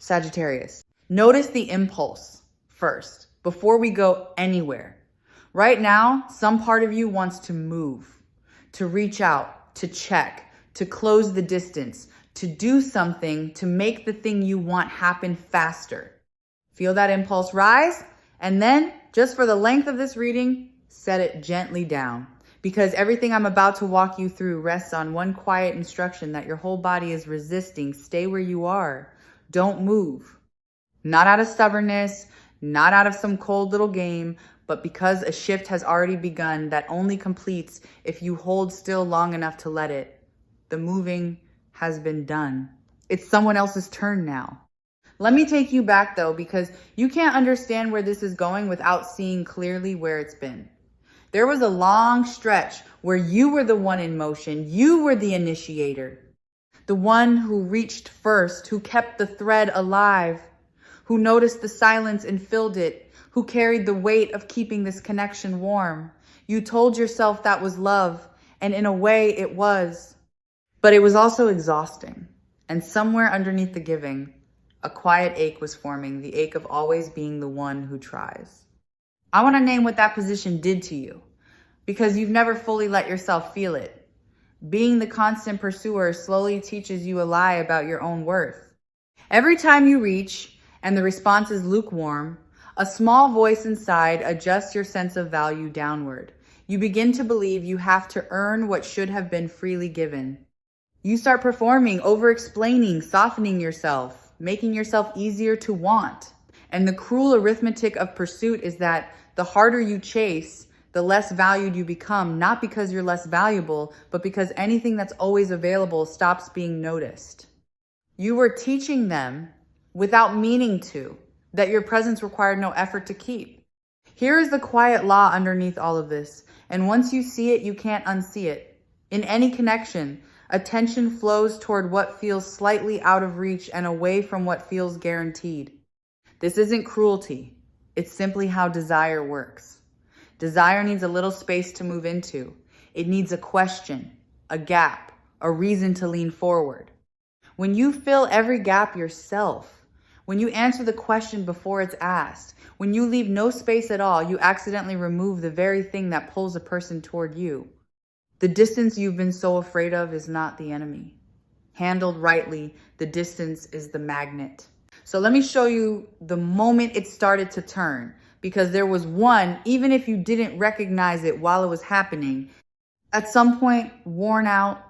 Sagittarius. Notice the impulse first, before we go anywhere. Right now, some part of you wants to move, to reach out, to check, to close the distance, to do something to make the thing you want happen faster. Feel that impulse rise, and then, just for the length of this reading, set it gently down. Because everything I'm about to walk you through rests on one quiet instruction that your whole body is resisting. Stay where you are. Don't move. Not out of stubbornness, not out of some cold little game, but because a shift has already begun that only completes if you hold still long enough to let it. The moving has been done. It's someone else's turn now. Let me take you back though, because you can't understand where this is going without seeing clearly where it's been. There was a long stretch where you were the one in motion. You were the initiator, the one who reached first, who kept the thread alive, who noticed the silence and filled it, who carried the weight of keeping this connection warm. You told yourself that was love, and in a way it was. But it was also exhausting. And somewhere underneath the giving, a quiet ache was forming, the ache of always being the one who tries. I want to name what that position did to you, because you've never fully let yourself feel it. Being the constant pursuer slowly teaches you a lie about your own worth. Every time you reach and the response is lukewarm, a small voice inside adjusts your sense of value downward. You begin to believe you have to earn what should have been freely given. You start performing, over-explaining, softening yourself, making yourself easier to want. And the cruel arithmetic of pursuit is that the harder you chase, the less valued you become, not because you're less valuable, but because anything that's always available stops being noticed. You were teaching them, without meaning to, that your presence required no effort to keep. Here is the quiet law underneath all of this, and once you see it, you can't unsee it. In any connection, attention flows toward what feels slightly out of reach and away from what feels guaranteed. This isn't cruelty. It's simply how desire works. Desire needs a little space to move into. It needs a question, a gap, a reason to lean forward. When you fill every gap yourself, when you answer the question before it's asked, when you leave no space at all, you accidentally remove the very thing that pulls a person toward you. The distance you've been so afraid of is not the enemy. Handled rightly, the distance is the magnet. So let me show you the moment it started to turn, because there was one, even if you didn't recognize it while it was happening, at some point, worn out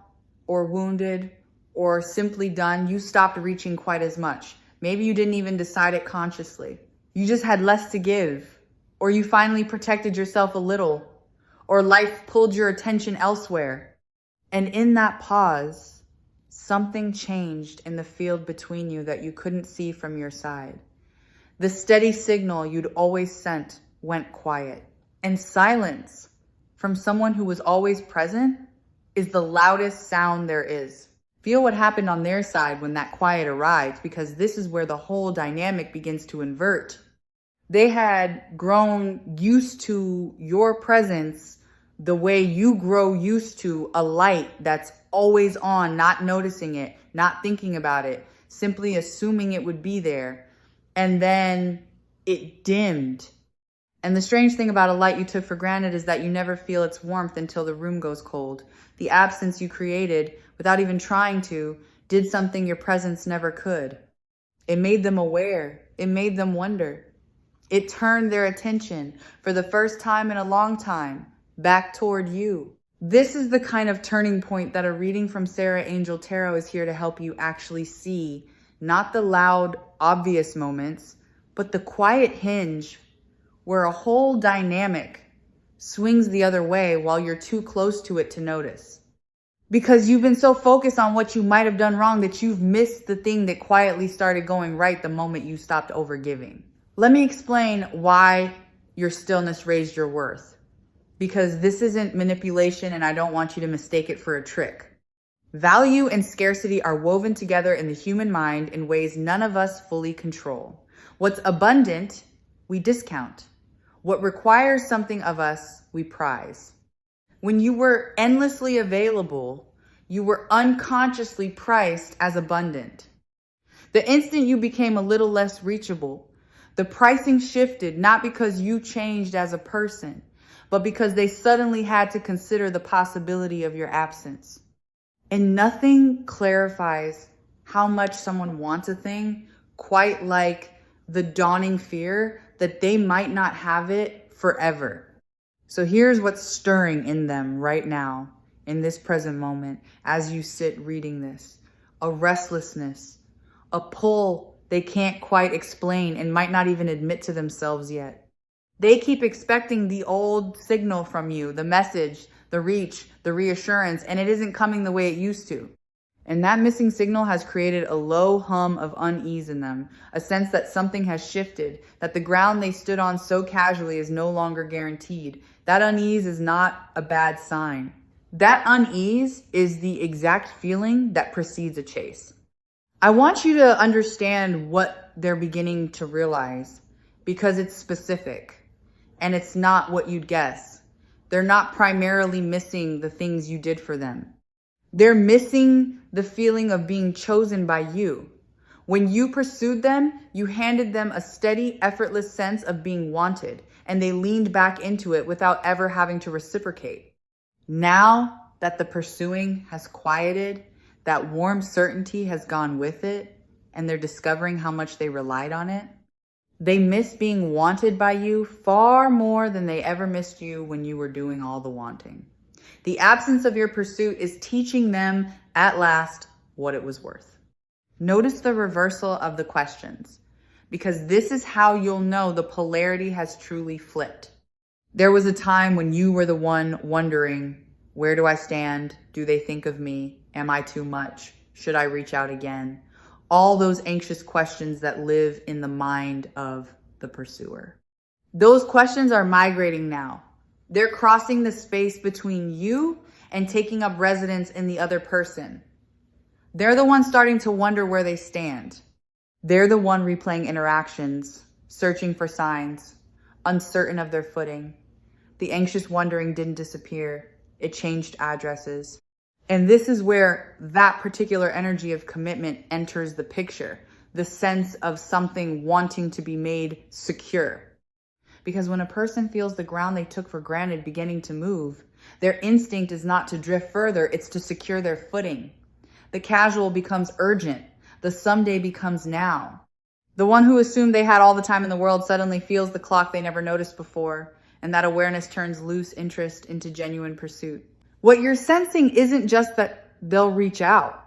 or wounded or simply done, you stopped reaching quite as much. Maybe you didn't even decide it consciously. You just had less to give, or you finally protected yourself a little, or life pulled your attention elsewhere. And in that pause, something changed in the field between you that you couldn't see from your side. The steady signal you'd always sent went quiet. And silence from someone who was always present is the loudest sound there is. Feel what happened on their side when that quiet arrived, because this is where the whole dynamic begins to invert. They had grown used to your presence the way you grow used to a light that's always on, not noticing it, not thinking about it, simply assuming it would be there. And then it dimmed. And the strange thing about a light you took for granted is that you never feel its warmth until the room goes cold. The absence you created, without even trying to, did something your presence never could. It made them aware. It made them wonder. It turned their attention, for the first time in a long time, back toward you. This is the kind of turning point that a reading from Sarah Angel Tarot is here to help you actually see. Not the loud, obvious moments, but the quiet hinge where a whole dynamic swings the other way while you're too close to it to notice. Because you've been so focused on what you might have done wrong that you've missed the thing that quietly started going right the moment you stopped overgiving. Let me explain why your stillness raised your worth. Because this isn't manipulation, and I don't want you to mistake it for a trick. Value and scarcity are woven together in the human mind in ways none of us fully control. What's abundant, we discount. What requires something of us, we prize. When you were endlessly available, you were unconsciously priced as abundant. The instant you became a little less reachable, the pricing shifted not because you changed as a person, but because they suddenly had to consider the possibility of your absence. And nothing clarifies how much someone wants a thing quite like the dawning fear that they might not have it forever. So here's what's stirring in them right now, in this present moment, as you sit reading this. A restlessness, a pull they can't quite explain and might not even admit to themselves yet. They keep expecting the old signal from you, the message, the reach, the reassurance, and it isn't coming the way it used to. And that missing signal has created a low hum of unease in them, a sense that something has shifted, that the ground they stood on so casually is no longer guaranteed. That unease is not a bad sign. That unease is the exact feeling that precedes a chase. I want you to understand what they're beginning to realize, because it's specific and it's not what you'd guess. They're not primarily missing the things you did for them. They're missing the feeling of being chosen by you. When you pursued them, you handed them a steady, effortless sense of being wanted, and they leaned back into it without ever having to reciprocate. Now that the pursuing has quieted, that warm certainty has gone with it, and they're discovering how much they relied on it, they miss being wanted by you far more than they ever missed you when you were doing all the wanting. The absence of your pursuit is teaching them at last what it was worth. Notice the reversal of the questions, because this is how you'll know the polarity has truly flipped. There was a time when you were the one wondering, where do I stand? Do they think of me? Am I too much? Should I reach out again? All those anxious questions that live in the mind of the pursuer. Those questions are migrating now. They're crossing the space between you and taking up residence in the other person. They're the ones starting to wonder where they stand. They're the one replaying interactions, searching for signs, uncertain of their footing. The anxious wondering didn't disappear. It changed addresses. And this is where that particular energy of commitment enters the picture, the sense of something wanting to be made secure. Because when a person feels the ground they took for granted beginning to move, their instinct is not to drift further, it's to secure their footing. The casual becomes urgent. The someday becomes now. The one who assumed they had all the time in the world suddenly feels the clock they never noticed before, and that awareness turns loose interest into genuine pursuit. What you're sensing isn't just that they'll reach out.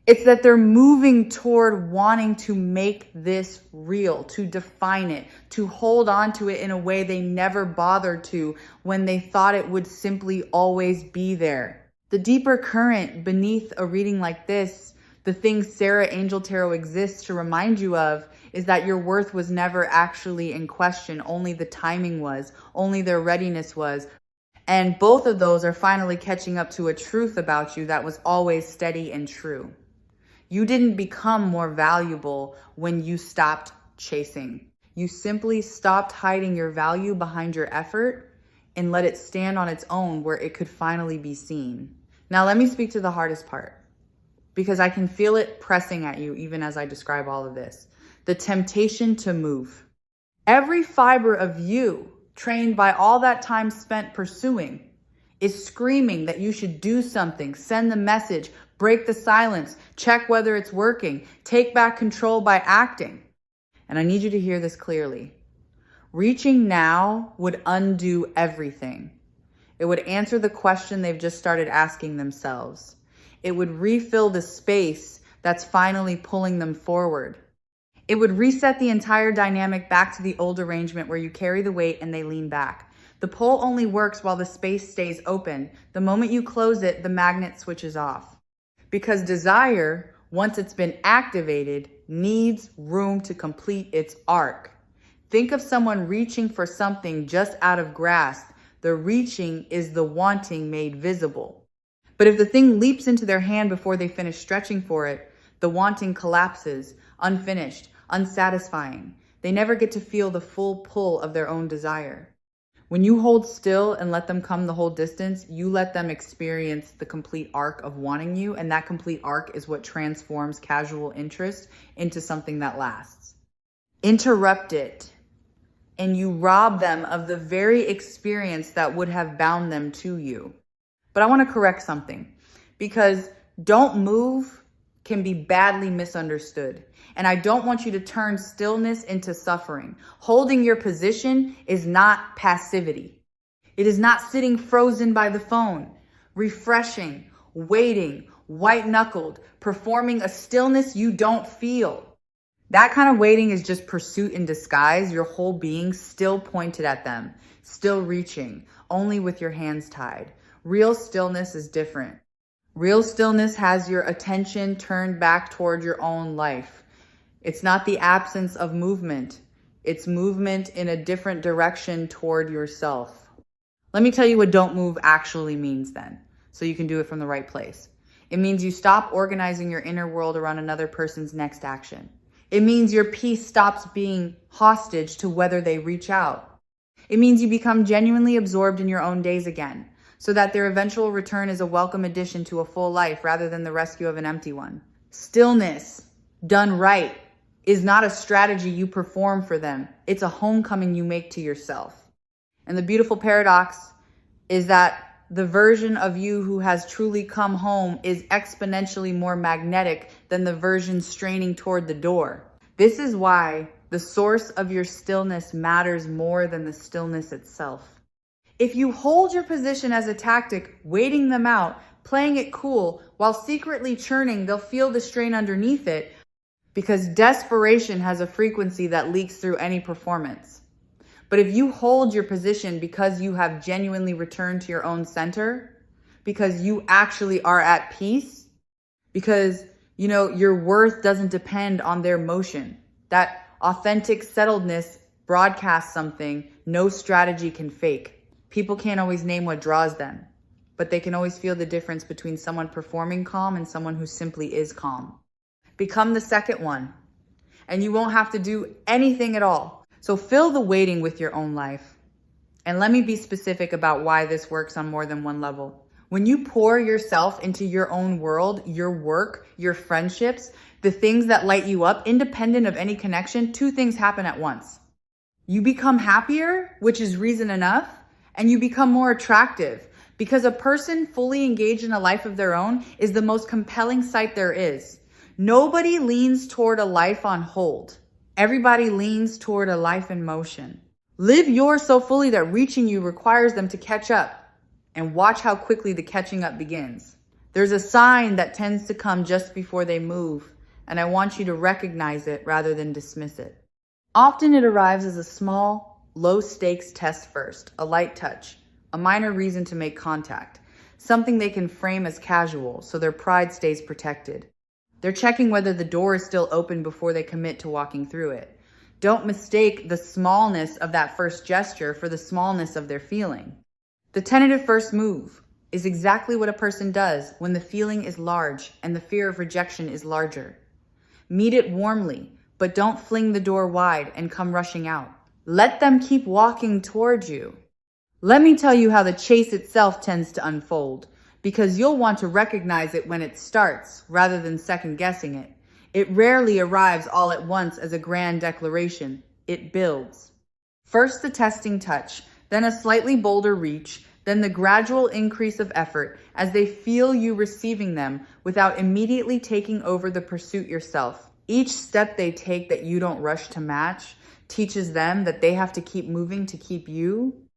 It's that they're moving toward wanting to make this real, to define it, to hold on to it in a way they never bothered to when they thought it would simply always be there. The deeper current beneath a reading like this, the thing Sarah Angel Tarot exists to remind you of, is that your worth was never actually in question. Only the timing was, only their readiness was. And both of those are finally catching up to a truth about you that was always steady and true. You didn't become more valuable when you stopped chasing. You simply stopped hiding your value behind your effort and let it stand on its own where it could finally be seen. Now let me speak to the hardest part, because I can feel it pressing at you even as I describe all of this. The temptation to move. Every fiber of you, trained by all that time spent pursuing, is screaming that you should do something, send the message, break the silence, check whether it's working, take back control by acting. And I need you to hear this clearly. Reaching now would undo everything. It would answer the question they've just started asking themselves. It would refill the space that's finally pulling them forward. It would reset the entire dynamic back to the old arrangement where you carry the weight and they lean back. The pull only works while the space stays open. The moment you close it, the magnet switches off. Because desire, once it's been activated, needs room to complete its arc. Think of someone reaching for something just out of grasp. The reaching is the wanting made visible. But if the thing leaps into their hand before they finish stretching for it, the wanting collapses, unfinished, unsatisfying. They never get to feel the full pull of their own desire. When you hold still and let them come the whole distance, you let them experience the complete arc of wanting you, and that complete arc is what transforms casual interest into something that lasts. Interrupt it, and you rob them of the very experience that would have bound them to you. But I want to correct something, because don't move can be badly misunderstood. And I don't want you to turn stillness into suffering. Holding your position is not passivity. It is not sitting frozen by the phone, refreshing, waiting, white-knuckled, performing a stillness you don't feel. That kind of waiting is just pursuit in disguise, your whole being still pointed at them, still reaching, only with your hands tied. Real stillness is different. Real stillness has your attention turned back toward your own life. It's not the absence of movement. It's movement in a different direction toward yourself. Let me tell you what don't move actually means then, so you can do it from the right place. It means you stop organizing your inner world around another person's next action. It means your peace stops being hostage to whether they reach out. It means you become genuinely absorbed in your own days again, so that their eventual return is a welcome addition to a full life rather than the rescue of an empty one. Stillness, done right, is not a strategy you perform for them. It's a homecoming you make to yourself. And the beautiful paradox is that the version of you who has truly come home is exponentially more magnetic than the version straining toward the door. This is why the source of your stillness matters more than the stillness itself. If you hold your position as a tactic, waiting them out, playing it cool, while secretly churning, they'll feel the strain underneath it, because desperation has a frequency that leaks through any performance. But if you hold your position because you have genuinely returned to your own center, because you actually are at peace, because, your worth doesn't depend on their motion. That authentic settledness broadcasts something no strategy can fake. People can't always name what draws them, but they can always feel the difference between someone performing calm and someone who simply is calm. Become the second one, and you won't have to do anything at all. So fill the waiting with your own life. And let me be specific about why this works on more than one level. When you pour yourself into your own world, your work, your friendships, the things that light you up, independent of any connection, two things happen at once. You become happier, which is reason enough, and you become more attractive, because a person fully engaged in a life of their own is the most compelling sight there is. Nobody leans toward a life on hold. Everybody leans toward a life in motion. Live yours so fully that reaching you requires them to catch up, and watch how quickly the catching up begins. There's a sign that tends to come just before they move, and I want you to recognize it rather than dismiss it. Often it arrives as a small, low-stakes test first, a light touch, a minor reason to make contact, something they can frame as casual so their pride stays protected. They're checking whether the door is still open before they commit to walking through it. Don't mistake the smallness of that first gesture for the smallness of their feeling. The tentative first move is exactly what a person does when the feeling is large and the fear of rejection is larger. Meet it warmly, but don't fling the door wide and come rushing out. Let them keep walking towards you. Let me tell you how the chase itself tends to unfold, because you'll want to recognize it when it starts rather than second guessing it. It rarely arrives all at once as a grand declaration. It builds. First the testing touch, then a slightly bolder reach, then the gradual increase of effort as they feel you receiving them without immediately taking over the pursuit yourself. Each step they take that you don't rush to match teaches them that they have to keep moving to keep you.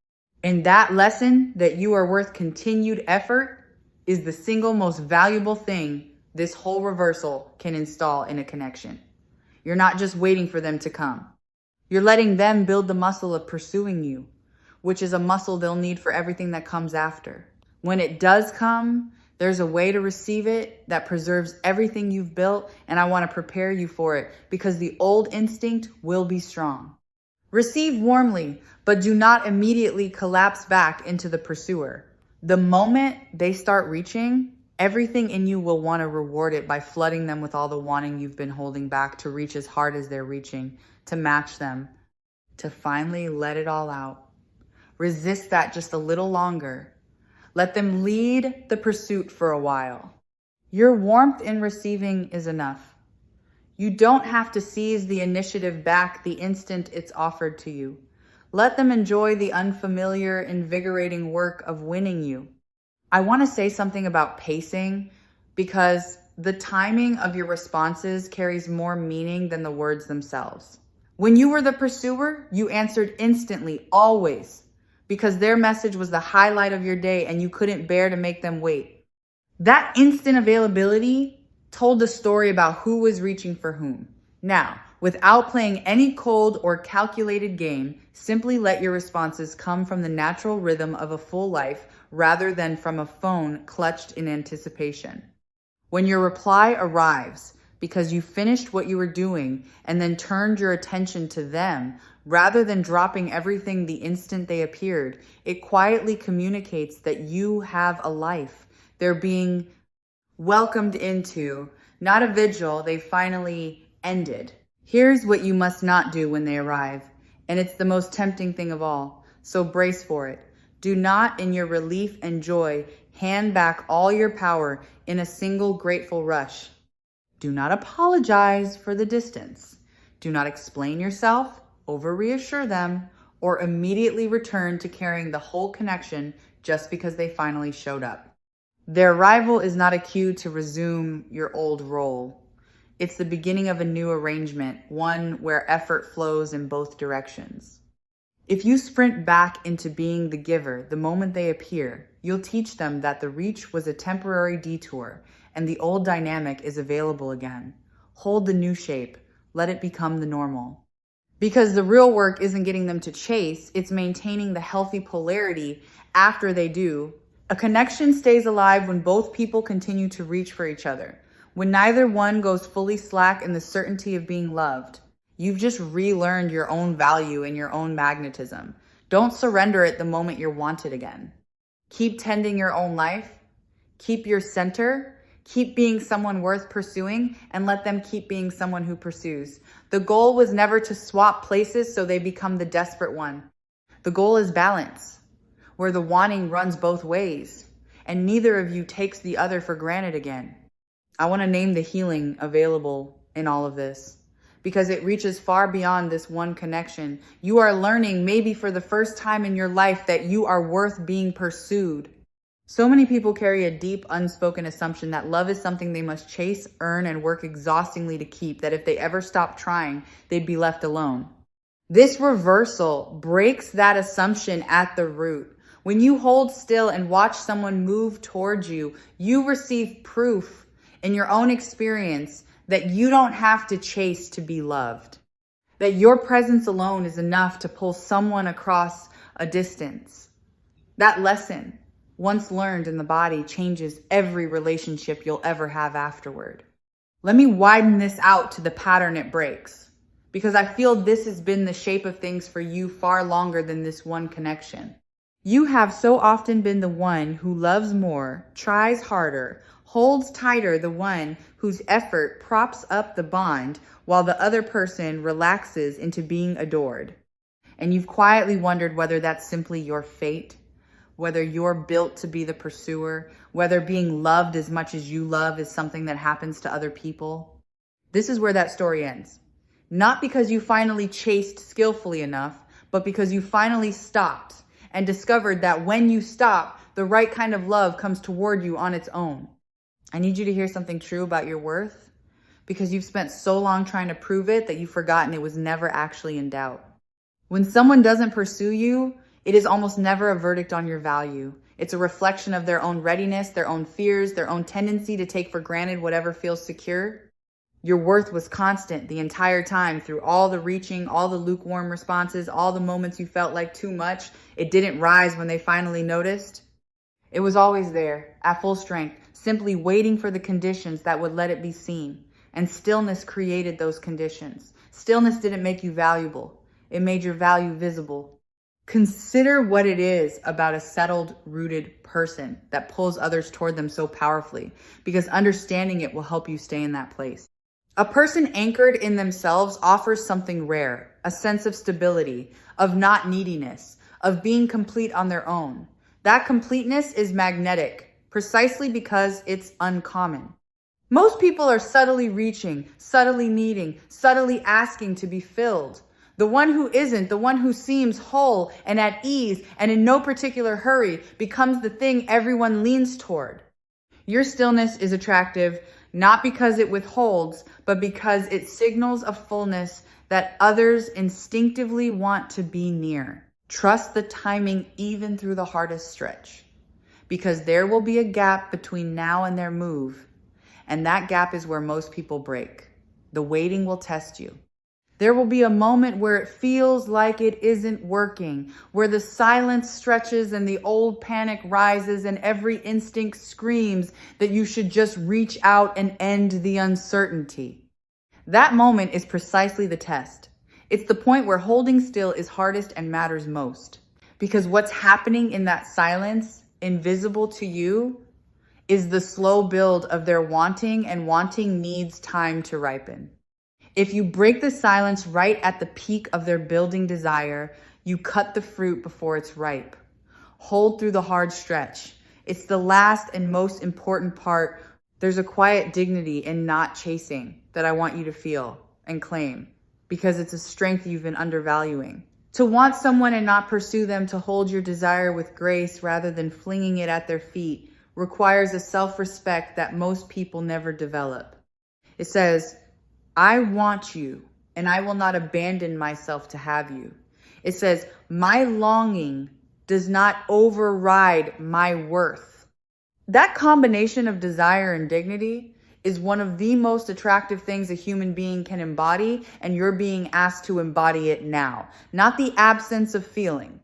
And that lesson that you are worth continued effort is the single most valuable thing this whole reversal can install in a connection. You're not just waiting for them to come. You're letting them build the muscle of pursuing you, which is a muscle they'll need for everything that comes after. When it does come, there's a way to receive it that preserves everything you've built, and I want to prepare you for it because the old instinct will be strong. Receive warmly, but do not immediately collapse back into the pursuer. The moment they start reaching, everything in you will want to reward it by flooding them with all the wanting you've been holding back to reach as hard as they're reaching, to match them, to finally let it all out. Resist that just a little longer. Let them lead the pursuit for a while. Your warmth in receiving is enough. You don't have to seize the initiative back the instant it's offered to you. Let them enjoy the unfamiliar, invigorating work of winning you. I want to say something about pacing because the timing of your responses carries more meaning than the words themselves. When you were the pursuer, you answered instantly, always, because their message was the highlight of your day and you couldn't bear to make them wait. That instant availability told the story about who was reaching for whom. Now, without playing any cold or calculated game, simply let your responses come from the natural rhythm of a full life rather than from a phone clutched in anticipation. When your reply arrives because you finished what you were doing and then turned your attention to them, rather than dropping everything the instant they appeared, it quietly communicates that you have a life. They're being welcomed into, not a vigil they finally ended. Here's what you must not do when they arrive, and it's the most tempting thing of all, so brace for it. Do not, in your relief and joy, hand back all your power in a single grateful rush. Do not apologize for the distance. Do not explain yourself, over-reassure them, or immediately return to carrying the whole connection just because they finally showed up. Their arrival is not a cue to resume your old role. It's the beginning of a new arrangement, one where effort flows in both directions. If you sprint back into being the giver the moment they appear, you'll teach them that the reach was a temporary detour and the old dynamic is available again. Hold the new shape. Let it become the normal. Because the real work isn't getting them to chase, it's maintaining the healthy polarity after they do. A connection stays alive when both people continue to reach for each other. When neither one goes fully slack in the certainty of being loved. You've just relearned your own value and your own magnetism. Don't surrender it the moment you're wanted again. Keep tending your own life. Keep your center. Keep being someone worth pursuing, and let them keep being someone who pursues. The goal was never to swap places so they become the desperate one. The goal is balance, where the wanting runs both ways, and neither of you takes the other for granted again. I want to name the healing available in all of this, because it reaches far beyond this one connection. You are learning, maybe for the first time in your life, that you are worth being pursued. So many people carry a deep, unspoken assumption that love is something they must chase, earn, and work exhaustingly to keep, that if they ever stop trying, they'd be left alone. This reversal breaks that assumption at the root. When you hold still and watch someone move towards you, you receive proof in your own experience that you don't have to chase to be loved. That your presence alone is enough to pull someone across a distance. That lesson, once learned in the body, changes every relationship you'll ever have afterward. Let me widen this out to the pattern it breaks, because I feel this has been the shape of things for you far longer than this one connection. You have so often been the one who loves more, tries harder, holds tighter the one whose effort props up the bond while the other person relaxes into being adored. And you've quietly wondered whether that's simply your fate, whether you're built to be the pursuer, whether being loved as much as you love is something that happens to other people. This is where that story ends. Not because you finally chased skillfully enough, but because you finally stopped and discovered that when you stop, the right kind of love comes toward you on its own. I need you to hear something true about your worth, because you've spent so long trying to prove it that you've forgotten it was never actually in doubt. When someone doesn't pursue you, it is almost never a verdict on your value. It's a reflection of their own readiness, their own fears, their own tendency to take for granted whatever feels secure. Your worth was constant the entire time, through all the reaching, all the lukewarm responses, all the moments you felt like too much. It didn't rise when they finally noticed. It was always there, at full strength, simply waiting for the conditions that would let it be seen. And stillness created those conditions. Stillness didn't make you valuable. It made your value visible. Consider what it is about a settled, rooted person that pulls others toward them so powerfully, because understanding it will help you stay in that place. A person anchored in themselves offers something rare, a sense of stability, of not neediness, of being complete on their own. That completeness is magnetic, precisely because it's uncommon. Most people are subtly reaching, subtly needing, subtly asking to be filled. The one who isn't, the one who seems whole and at ease and in no particular hurry, becomes the thing everyone leans toward. Your stillness is attractive, not because it withholds, but because it signals a fullness that others instinctively want to be near. Trust the timing even through the hardest stretch, because there will be a gap between now and their move, and that gap is where most people break. The waiting will test you. There will be a moment where it feels like it isn't working, where the silence stretches and the old panic rises and every instinct screams that you should just reach out and end the uncertainty. That moment is precisely the test. It's the point where holding still is hardest and matters most. Because what's happening in that silence, invisible to you, is the slow build of their wanting, and wanting needs time to ripen. If you break the silence right at the peak of their building desire, you cut the fruit before it's ripe. Hold through the hard stretch. It's the last and most important part. There's a quiet dignity in not chasing that I want you to feel and claim, because it's a strength you've been undervaluing. To want someone and not pursue them, to hold your desire with grace rather than flinging it at their feet, requires a self-respect that most people never develop. It says, I want you, and I will not abandon myself to have you. It says, my longing does not override my worth. That combination of desire and dignity is one of the most attractive things a human being can embody, and you're being asked to embody it now. Not the absence of feeling,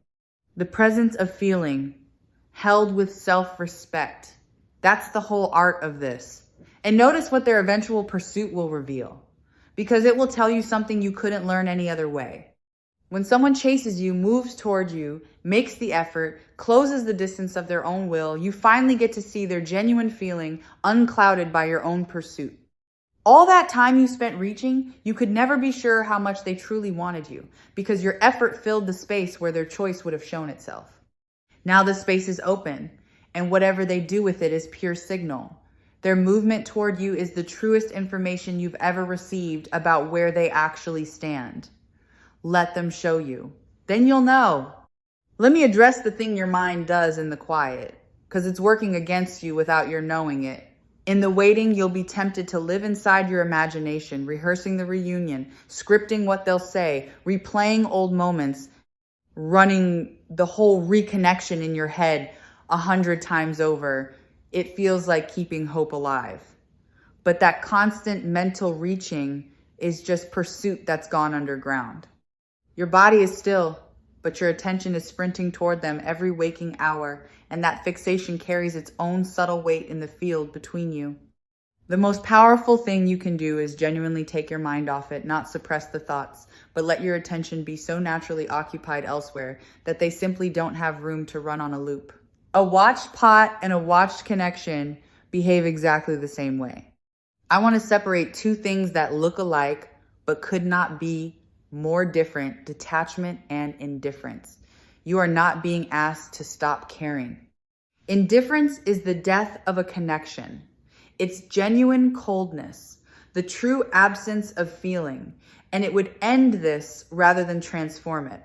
the presence of feeling held with self-respect. That's the whole art of this. And notice what their eventual pursuit will reveal, because it will tell you something you couldn't learn any other way. When someone chases you, moves toward you, makes the effort, closes the distance of their own will, you finally get to see their genuine feeling unclouded by your own pursuit. All that time you spent reaching, you could never be sure how much they truly wanted you, because your effort filled the space where their choice would have shown itself. Now the space is open, and whatever they do with it is pure signal. Their movement toward you is the truest information you've ever received about where they actually stand. Let them show you. Then you'll know. Let me address the thing your mind does in the quiet, because it's working against you without your knowing it. In the waiting, you'll be tempted to live inside your imagination, rehearsing the reunion, scripting what they'll say, replaying old moments, running the whole reconnection in your head 100 times over. It feels like keeping hope alive. But that constant mental reaching is just pursuit that's gone underground. Your body is still, but your attention is sprinting toward them every waking hour, and that fixation carries its own subtle weight in the field between you. The most powerful thing you can do is genuinely take your mind off it, not suppress the thoughts, but let your attention be so naturally occupied elsewhere that they simply don't have room to run on a loop. A watched pot and a watched connection behave exactly the same way. I want to separate two things that look alike but could not be more different: detachment and indifference. You are not being asked to stop caring. Indifference is the death of a connection. It's genuine coldness, the true absence of feeling, and it would end this rather than transform it.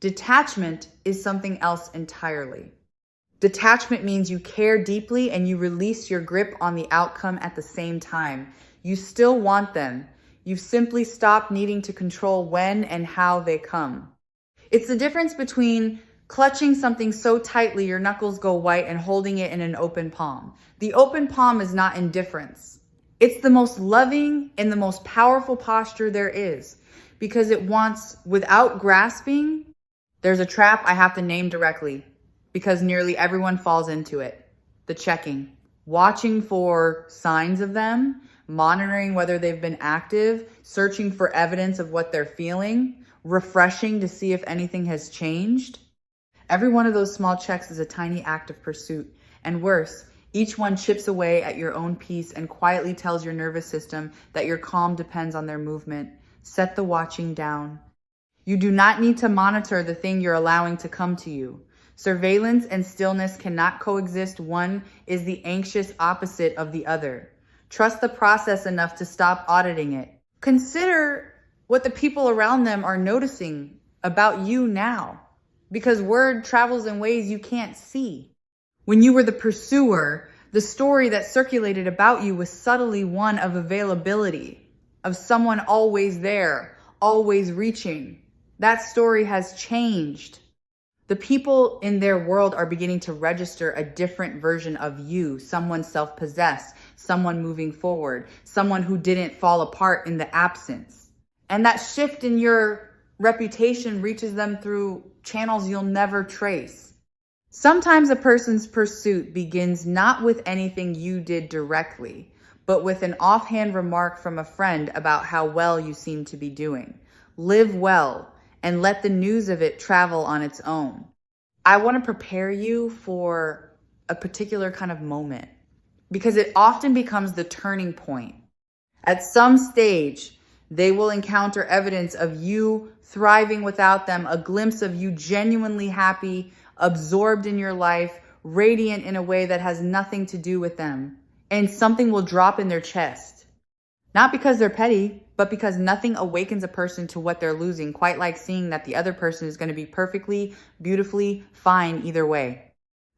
Detachment is something else entirely. Detachment means you care deeply and you release your grip on the outcome at the same time. You still want them. You've simply stopped needing to control when and how they come. It's the difference between clutching something so tightly your knuckles go white and holding it in an open palm. The open palm is not indifference. It's the most loving and the most powerful posture there is, because it wants, without grasping. There's a trap I have to name directly, because nearly everyone falls into it. The checking. Watching for signs of them, monitoring whether they've been active, searching for evidence of what they're feeling, refreshing to see if anything has changed. Every one of those small checks is a tiny act of pursuit. And worse, each one chips away at your own peace and quietly tells your nervous system that your calm depends on their movement. Set the watching down. You do not need to monitor the thing you're allowing to come to you. Surveillance and stillness cannot coexist. One is the anxious opposite of the other. Trust the process enough to stop auditing it. Consider what the people around them are noticing about you now, because word travels in ways you can't see. When you were the pursuer, the story that circulated about you was subtly one of availability, of someone always there, always reaching. That story has changed. The people in their world are beginning to register a different version of you, someone self-possessed, someone moving forward, someone who didn't fall apart in the absence. And that shift in your reputation reaches them through channels you'll never trace. Sometimes a person's pursuit begins not with anything you did directly, but with an offhand remark from a friend about how well you seem to be doing. Live well and let the news of it travel on its own. I want to prepare you for a particular kind of moment because it often becomes the turning point. At some stage, they will encounter evidence of you thriving without them, a glimpse of you genuinely happy, absorbed in your life, radiant in a way that has nothing to do with them. And something will drop in their chest. Not because they're petty, but because nothing awakens a person to what they're losing, quite like seeing that the other person is going to be perfectly, beautifully fine either way.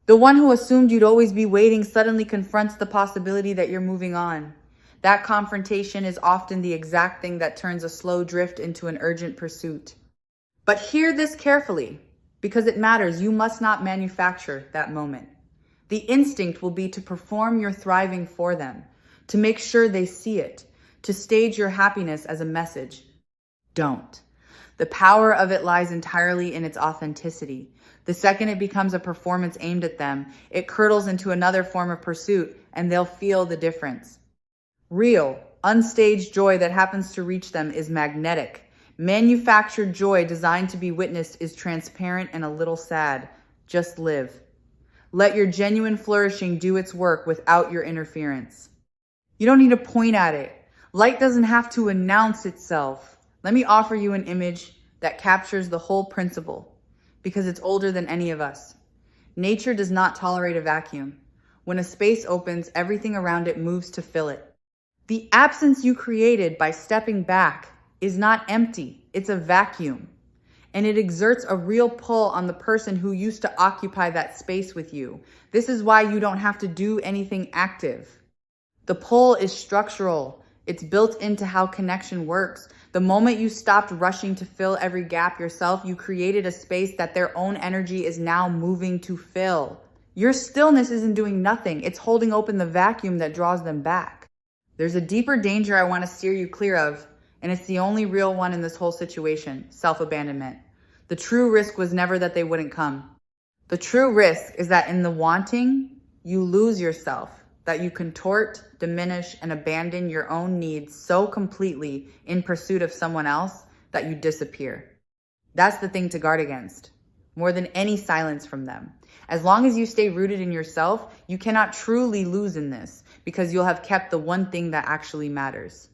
The one who assumed you'd always be waiting suddenly confronts the possibility that you're moving on. That confrontation is often the exact thing that turns a slow drift into an urgent pursuit. But hear this carefully, because it matters. You must not manufacture that moment. The instinct will be to perform your thriving for them, to make sure they see it, to stage your happiness as a message. Don't. The power of it lies entirely in its authenticity. The second it becomes a performance aimed at them, it curdles into another form of pursuit, and they'll feel the difference. Real, unstaged joy that happens to reach them is magnetic. Manufactured joy designed to be witnessed is transparent and a little sad. Just live. Let your genuine flourishing do its work without your interference. You don't need to point at it. Light doesn't have to announce itself. Let me offer you an image that captures the whole principle, because it's older than any of us. Nature does not tolerate a vacuum. When a space opens, everything around it moves to fill it. The absence you created by stepping back is not empty. It's a vacuum. And it exerts a real pull on the person who used to occupy that space with you. This is why you don't have to do anything active. The pull is structural. It's built into how connection works. The moment you stopped rushing to fill every gap yourself, you created a space that their own energy is now moving to fill. Your stillness isn't doing nothing. It's holding open the vacuum that draws them back. There's a deeper danger I want to steer you clear of, and it's the only real one in this whole situation: self-abandonment. The true risk was never that they wouldn't come. The true risk is that in the wanting, you lose yourself, that you contort, diminish, and abandon your own needs so completely in pursuit of someone else that you disappear. That's the thing to guard against, more than any silence from them. As long as you stay rooted in yourself, you cannot truly lose in this, because you'll have kept the one thing that actually matters.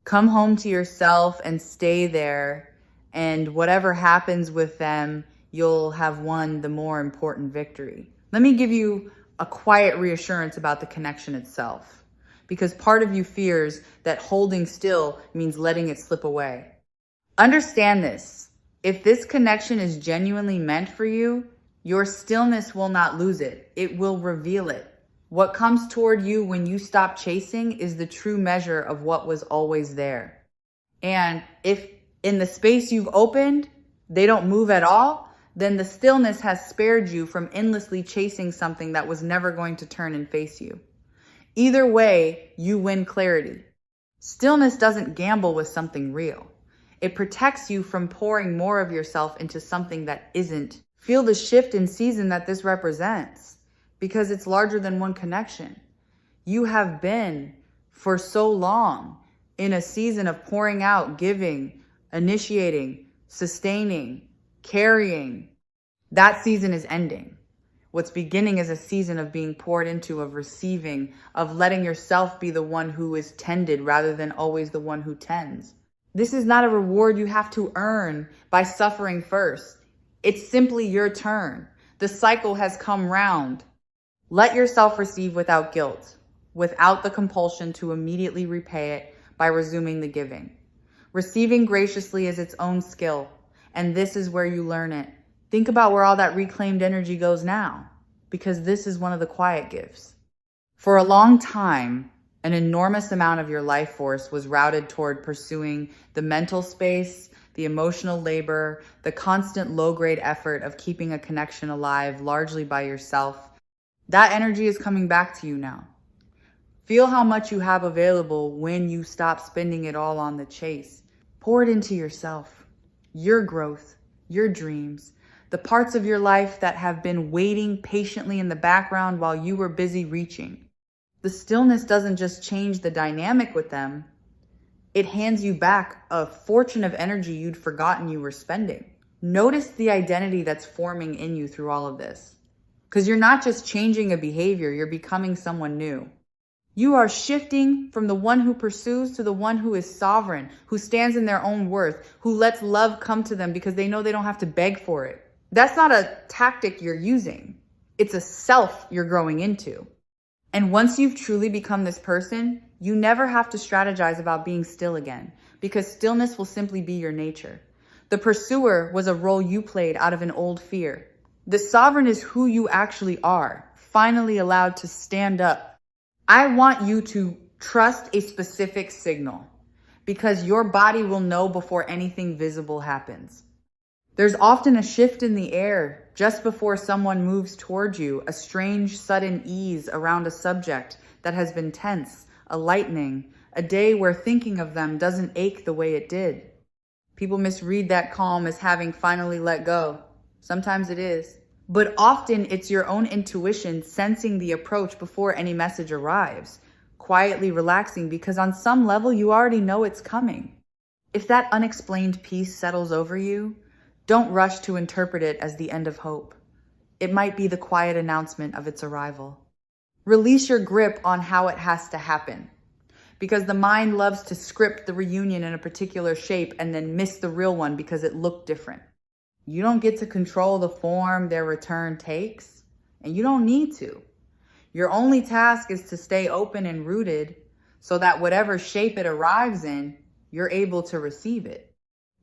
Come home to yourself and stay there, and whatever happens with them, you'll have won the more important victory. Let me give you a quiet reassurance about the connection itself, because part of you fears that holding still means letting it slip away. Understand this. If this connection is genuinely meant for you, your stillness will not lose it. It will reveal it. What comes toward you when you stop chasing is the true measure of what was always there. And if in the space you've opened, they don't move at all, then the stillness has spared you from endlessly chasing something that was never going to turn and face you. Either way, you win clarity. Stillness doesn't gamble with something real. It protects you from pouring more of yourself into something that isn't. Feel the shift in season that this represents, because it's larger than one connection. You have been for so long in a season of pouring out, giving, initiating, sustaining, carrying. That season is ending. What's beginning is a season of being poured into, of receiving, of letting yourself be the one who is tended rather than always the one who tends. This is not a reward you have to earn by suffering first. It's simply your turn. The cycle has come round. Let yourself receive without guilt, without the compulsion to immediately repay it by resuming the giving. Receiving graciously is its own skill, and this is where you learn it. Think about where all that reclaimed energy goes now, because this is one of the quiet gifts. For a long time, an enormous amount of your life force was routed toward pursuing the mental space, the emotional labor, the constant low-grade effort of keeping a connection alive largely by yourself. That energy is coming back to you now. Feel how much you have available when you stop spending it all on the chase. Pour it into yourself, your growth, your dreams, the parts of your life that have been waiting patiently in the background while you were busy reaching. The stillness doesn't just change the dynamic with them. It hands you back a fortune of energy you'd forgotten you were spending. Notice the identity that's forming in you through all of this. Because you're not just changing a behavior, you're becoming someone new. You are shifting from the one who pursues to the one who is sovereign, who stands in their own worth, who lets love come to them because they know they don't have to beg for it. That's not a tactic you're using. It's a self you're growing into. And once you've truly become this person, you never have to strategize about being still again, because stillness will simply be your nature. The pursuer was a role you played out of an old fear. The sovereign is who you actually are, finally allowed to stand up. I want you to trust a specific signal, because your body will know before anything visible happens. There's often a shift in the air just before someone moves towards you, a strange sudden ease around a subject that has been tense, a lightening, a day where thinking of them doesn't ache the way it did. People misread that calm as having finally let go. Sometimes it is. But often it's your own intuition sensing the approach before any message arrives, quietly relaxing because on some level you already know it's coming. If that unexplained peace settles over you, don't rush to interpret it as the end of hope. It might be the quiet announcement of its arrival. Release your grip on how it has to happen, because the mind loves to script the reunion in a particular shape and then miss the real one because it looked different. You don't get to control the form their return takes, and you don't need to. Your only task is to stay open and rooted so that whatever shape it arrives in, you're able to receive it.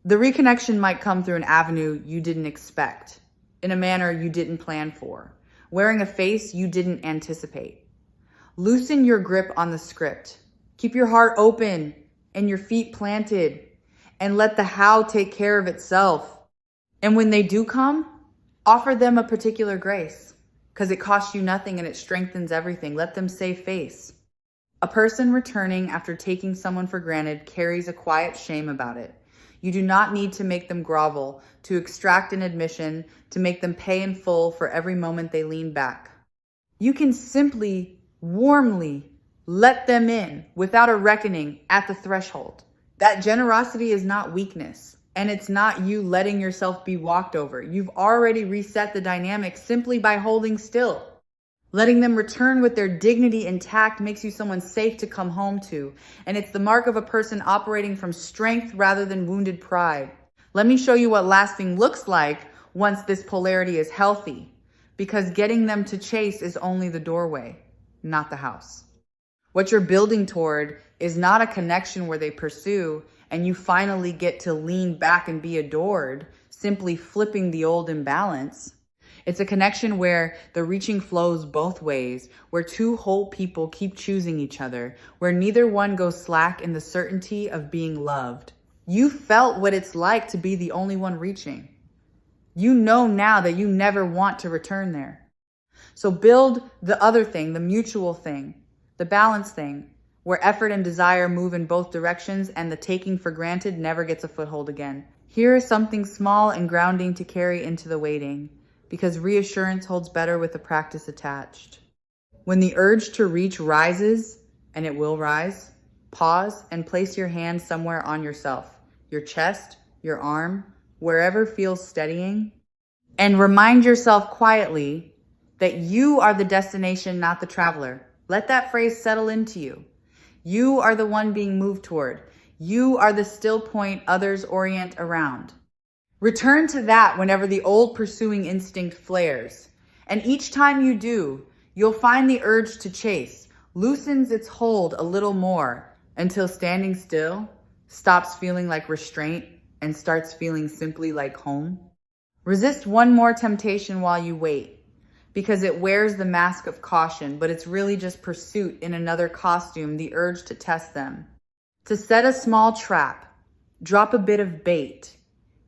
The reconnection might come through an avenue you didn't expect, in a manner you didn't plan for, wearing a face you didn't anticipate. Loosen your grip on the script. Keep your heart open and your feet planted, and let the how take care of itself. And when they do come, offer them a particular grace, because it costs you nothing and it strengthens everything. Let them save face. A person returning after taking someone for granted carries a quiet shame about it. You do not need to make them grovel, to extract an admission, to make them pay in full for every moment they lean back. You can simply, warmly let them in without a reckoning at the threshold. That generosity is not weakness, and it's not you letting yourself be walked over. You've already reset the dynamic simply by holding still. Letting them return with their dignity intact makes you someone safe to come home to. And it's the mark of a person operating from strength rather than wounded pride. Let me show you what lasting looks like once this polarity is healthy. Because getting them to chase is only the doorway, not the house. What you're building toward is not a connection where they pursue and you finally get to lean back and be adored, simply flipping the old imbalance. It's a connection where the reaching flows both ways, where two whole people keep choosing each other, where neither one goes slack in the certainty of being loved. You felt what it's like to be the only one reaching. You know now that you never want to return there. So build the other thing, the mutual thing, the balance thing, where effort and desire move in both directions and the taking for granted never gets a foothold again. Here is something small and grounding to carry into the waiting, because reassurance holds better with the practice attached. When the urge to reach rises, and it will rise, pause and place your hand somewhere on yourself, your chest, your arm, wherever feels steadying, and remind yourself quietly that you are the destination, not the traveler. Let that phrase settle into you. You are the one being moved toward. You are the still point others orient around. Return to that whenever the old pursuing instinct flares. And each time you do, you'll find the urge to chase loosens its hold a little more until standing still stops feeling like restraint and starts feeling simply like home. Resist one more temptation while you wait, because it wears the mask of caution, but it's really just pursuit in another costume, the urge to test them. To set a small trap, drop a bit of bait,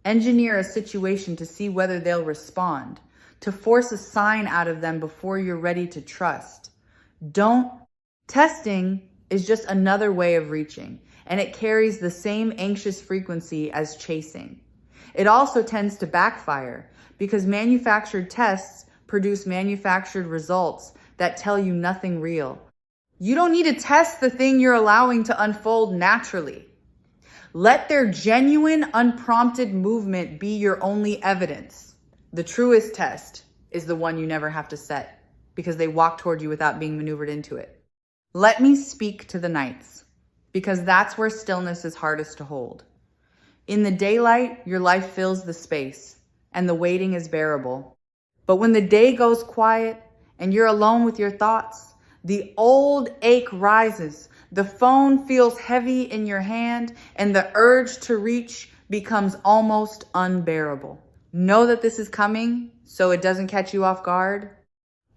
engineer a situation to see whether they'll respond, to force a sign out of them before you're ready to trust. Testing is just another way of reaching, and it carries the same anxious frequency as chasing. It also tends to backfire because manufactured tests produce manufactured results that tell you nothing real. You don't need to test the thing you're allowing to unfold naturally. Let their genuine, unprompted movement be your only evidence. The truest test is the one you never have to set because they walk toward you without being maneuvered into it. Let me speak to the nights because that's where stillness is hardest to hold. In the daylight, your life fills the space and the waiting is bearable. But when the day goes quiet and you're alone with your thoughts, the old ache rises, the phone feels heavy in your hand, and the urge to reach becomes almost unbearable. Know that this is coming so it doesn't catch you off guard.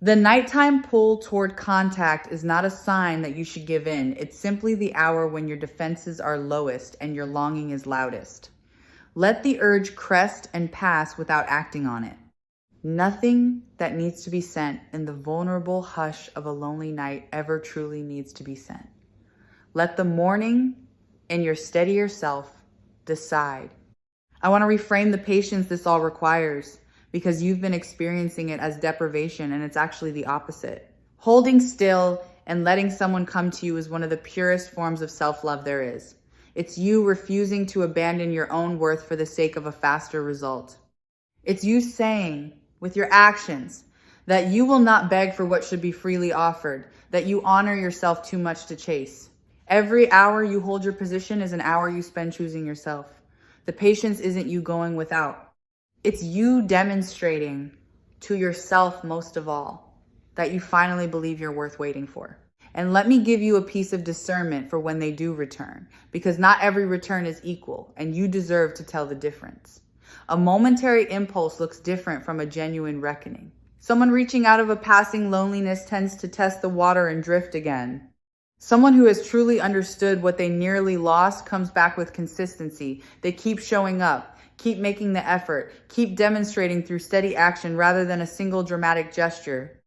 The nighttime pull toward contact is not a sign that you should give in. It's simply the hour when your defenses are lowest and your longing is loudest. Let the urge crest and pass without acting on it. Nothing that needs to be sent in the vulnerable hush of a lonely night ever truly needs to be sent. Let the morning and your steadier self decide. I want to reframe the patience this all requires because you've been experiencing it as deprivation and it's actually the opposite. Holding still and letting someone come to you is one of the purest forms of self-love there is. It's you refusing to abandon your own worth for the sake of a faster result. It's you saying, with your actions, that you will not beg for what should be freely offered, that you honor yourself too much to chase. Every hour you hold your position is an hour you spend choosing yourself. The patience isn't you going without. It's you demonstrating to yourself most of all that you finally believe you're worth waiting for. And let me give you a piece of discernment for when they do return, because not every return is equal and you deserve to tell the difference. A momentary impulse looks different from a genuine reckoning. Someone reaching out of a passing loneliness tends to test the water and drift again. Someone who has truly understood what they nearly lost comes back with consistency. They keep showing up, keep making the effort, keep demonstrating through steady action rather than a single dramatic gesture.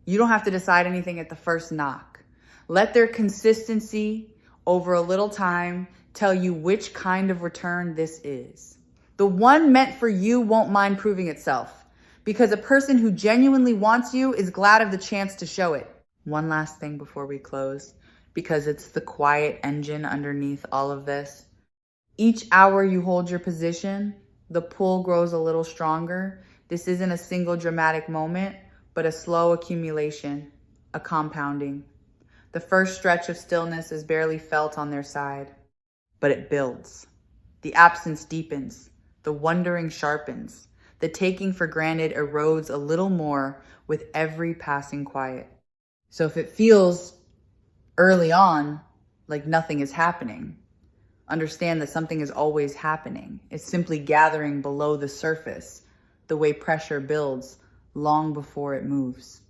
You don't have to decide anything at the first knock. Let their consistency over a little time tell you which kind of return this is. The one meant for you won't mind proving itself because a person who genuinely wants you is glad of the chance to show it. One last thing before we close, because it's the quiet engine underneath all of this. Each hour you hold your position, the pull grows a little stronger. This isn't a single dramatic moment, but a slow accumulation, a compounding. The first stretch of stillness is barely felt on their side, but it builds. The absence deepens, the wondering sharpens, the taking for granted erodes a little more with every passing quiet. So if it feels early on like nothing is happening, understand that something is always happening. It's simply gathering below the surface, the way pressure builds long before it moves.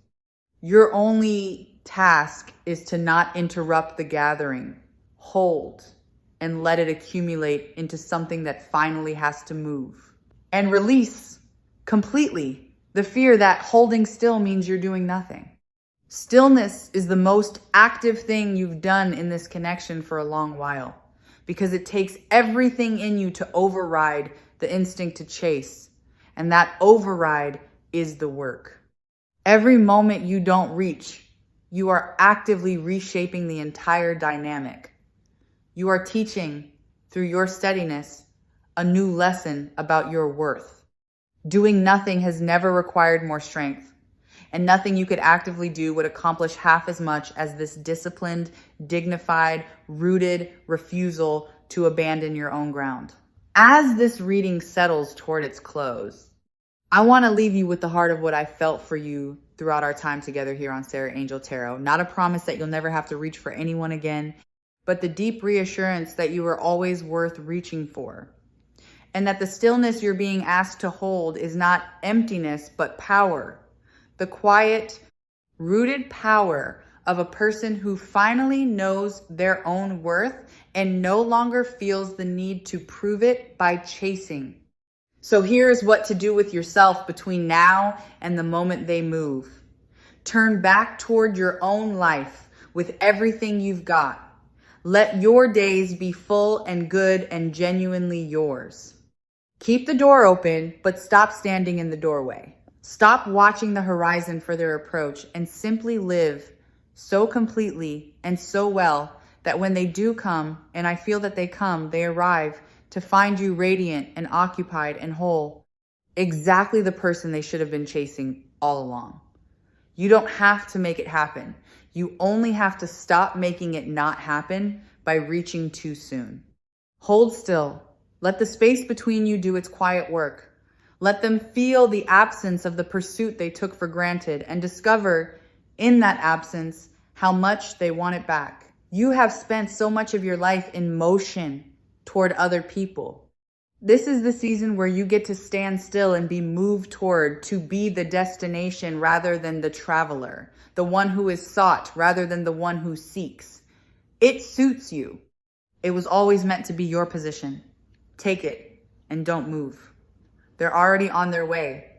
Your only task is to not interrupt the gathering. Hold and let it accumulate into something that finally has to move. And release completely the fear that holding still means you're doing nothing. Stillness is the most active thing you've done in this connection for a long while, because it takes everything in you to override the instinct to chase. And that override is the work. Every moment you don't reach, you are actively reshaping the entire dynamic. You are teaching, through your steadiness, a new lesson about your worth. Doing nothing has never required more strength, and nothing you could actively do would accomplish half as much as this disciplined, dignified, rooted refusal to abandon your own ground. As this reading settles toward its close, I want to leave you with the heart of what I felt for you throughout our time together here on Sarah Angel Tarot. Not a promise that you'll never have to reach for anyone again, but the deep reassurance that you are always worth reaching for. And that the stillness you're being asked to hold is not emptiness, but power. The quiet, rooted power of a person who finally knows their own worth and no longer feels the need to prove it by chasing. So here's what to do with yourself between now and the moment they move. Turn back toward your own life with everything you've got. Let your days be full and good and genuinely yours. Keep the door open, but stop standing in the doorway. Stop watching the horizon for their approach and simply live so completely and so well that when they do come, and I feel that they come, they arrive to find you radiant and occupied and whole, exactly the person they should have been chasing all along. You don't have to make it happen. You only have to stop making it not happen by reaching too soon. Hold still. Let the space between you do its quiet work. Let them feel the absence of the pursuit they took for granted and discover in that absence how much they want it back. You have spent so much of your life in motion toward other people. This is the season where you get to stand still and be moved toward, to be the destination rather than the traveler, the one who is sought rather than the one who seeks. It suits you. It was always meant to be your position. Take it and don't move. They're already on their way.